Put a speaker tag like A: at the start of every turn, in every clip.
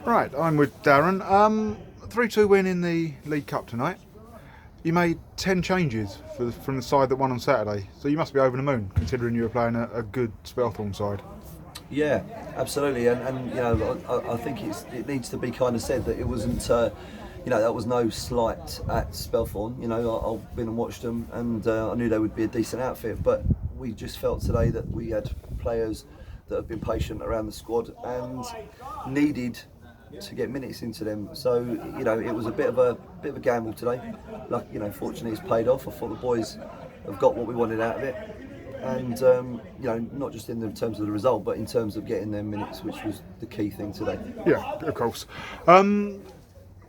A: Right, I'm with Darren. 3-2 win in the League Cup tonight. You made 10 changes from the side that won on Saturday, so you must be over the moon considering you were playing a good Spelthorne side.
B: Yeah, absolutely, and I think it needs to be kind of said that it wasn't, that was no slight at Spelthorne. I've been and watched them, and I knew they would be a decent outfit, but we just felt today that we had players that have been patient around the squad and needed to get minutes into them. So it was a bit of a gamble today. Fortunately, it's paid off. I thought the boys have got what we wanted out of it. And not just in terms of the result, but in terms of getting their minutes, which was the key thing today.
A: Yeah, of course.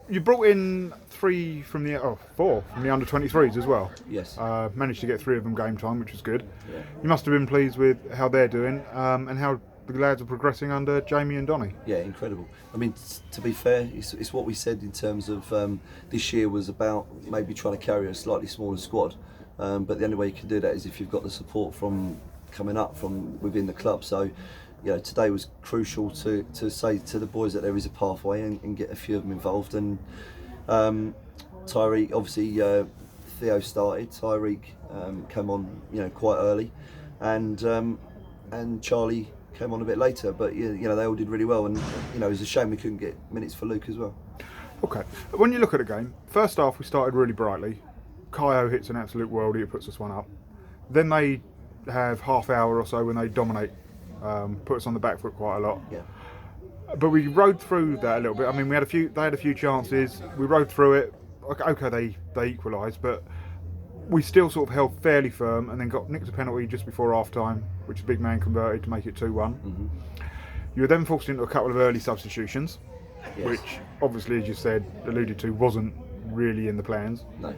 A: You brought in four from the under-23s as well.
B: Yes.
A: Managed to get 3 of them game time, which was good.
B: Yeah.
A: You must have been pleased with how they're doing and how the lads are progressing under Jamie and Donny.
B: Yeah, incredible. I mean, to be fair, it's what we said in terms of this year was about maybe trying to carry a slightly smaller squad. But the only way you can do that is if you've got the support from coming up from within the club. So, today was crucial to say to the boys that there is a pathway and get a few of them involved. And Tyreek, obviously, Theo started. Tyreek came on, quite early, and Charlie came on a bit later. But they all did really well, and it was a shame we couldn't get minutes for Luke as well.
A: Okay, when you look at the game, first half we started really brightly. Kaio hits an absolute worldie, it puts us one up. Then they have half hour or so when they dominate, put us on the back foot quite a lot.
B: Yeah.
A: But we rode through that a little bit. I mean, they had a few chances. We rode through it. Okay, they equalised, but we still sort of held fairly firm, and then got nicked a penalty just before half time, which the big man converted to make it 2-1.
B: Mm-hmm.
A: You were then forced into a couple of early substitutions,
B: Yes.
A: which obviously, as you said, alluded to, wasn't really in the plans.
B: No.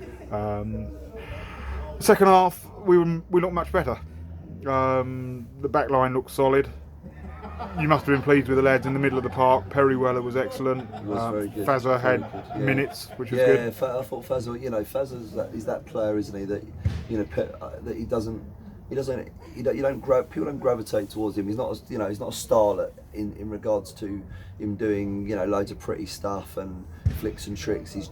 A: Second half, we looked much better. The back line looked solid. You must have been pleased with the lads in the middle of the park. Perry Weller was excellent.
B: He was very good.
A: Fazza
B: Very
A: had
B: good, yeah.
A: minutes, which was good.
B: Yeah, I thought Fazza. Fazza's is that player, isn't he? That that he doesn't. People don't gravitate towards him. He's not, he's not a starlet in regards to him doing, loads of pretty stuff and flicks and tricks. He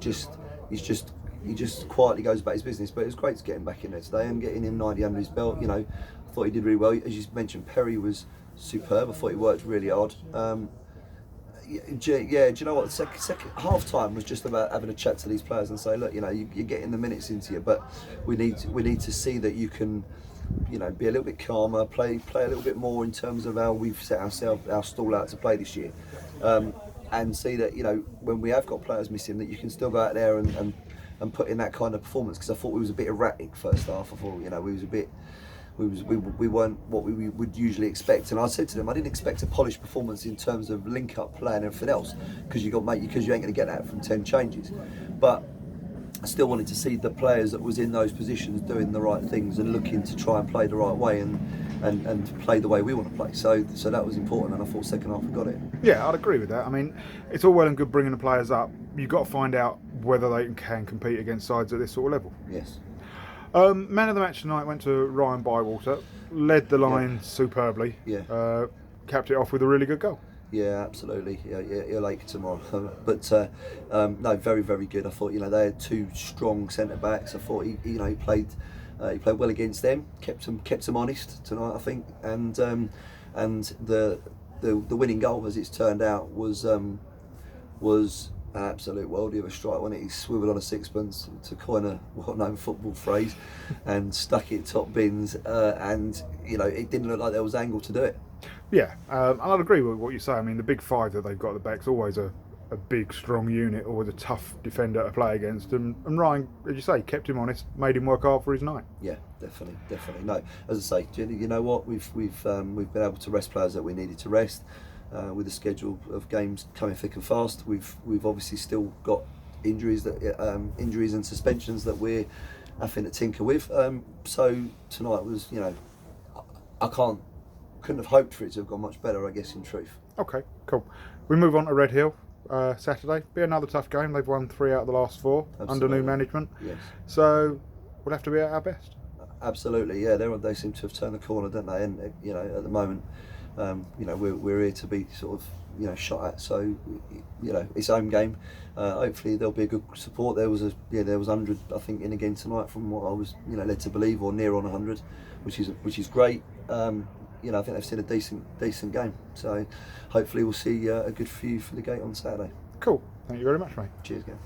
B: just quietly goes about his business. But it was great to get him back in there today and getting him 90 under his belt. I thought he did really well. As you mentioned, Perry was superb. I thought he worked really hard. Do you know what? Second half time was just about having a chat to these players and say, look, you're getting the minutes into you, but we need to see that you can, be a little bit calmer, play a little bit more in terms of how we've set our stall out to play this year, and see that when we have got players missing, that you can still go out there and put in that kind of performance. Because I thought we was a bit erratic first half. I thought we was a bit. We weren't what we would usually expect, and I said to them I didn't expect a polished performance in terms of link up play and everything else, because you ain't going to get that from 10 changes. But I still wanted to see the players that was in those positions doing the right things and looking to try and play the right way and play the way we want to play. So that was important, and I thought second half we got it.
A: Yeah, I'd agree with that. I mean, it's all well and good bringing the players up. You've got to find out whether they can compete against sides at this sort of level.
B: Yes.
A: Man of the match tonight went to Ryan Bywater. Led the line superbly.
B: Yeah.
A: Capped it off with a really good goal.
B: Yeah, absolutely. Yeah, he'll ache tomorrow. But no, very, very good. I thought they had 2 strong centre backs. I thought he played well against them. Kept them honest tonight, I think. And the winning goal, as it's turned out, was an absolute worldie of a strike when he swiveled on a sixpence, to coin a well-known football phrase, and stuck it top bins. And it didn't look like there was angle to do it.
A: Yeah, and I'd agree with what you say. I mean, the big 5 that they've got at the back's always a big, strong unit, always a tough defender to play against. And Ryan, as you say, kept him honest, made him work hard for his night.
B: Yeah, definitely. No, as I say, you know what? We've been able to rest players that we needed to rest. With the schedule of games coming thick and fast, we've obviously still got injuries and suspensions that we're having to tinker with. So tonight was, couldn't have hoped for it to have gone much better, I guess, in truth.
A: Okay, cool. We move on to Red Hill Saturday. Be another tough game. They've won 3 out of the last 4 under new management.
B: Yes.
A: So we'll have to be at our best.
B: Absolutely, yeah. They seem to have turned the corner, don't they? And at the moment, we're here to be sort of shot at. So it's home game. Hopefully there'll be a good support. There was 100 I think in again tonight from what I was led to believe, or near on 100, which is great. I think they've seen a decent game. So hopefully we'll see a good few for the gate on Saturday.
A: Cool. Thank you very much, mate.
B: Cheers, Gav.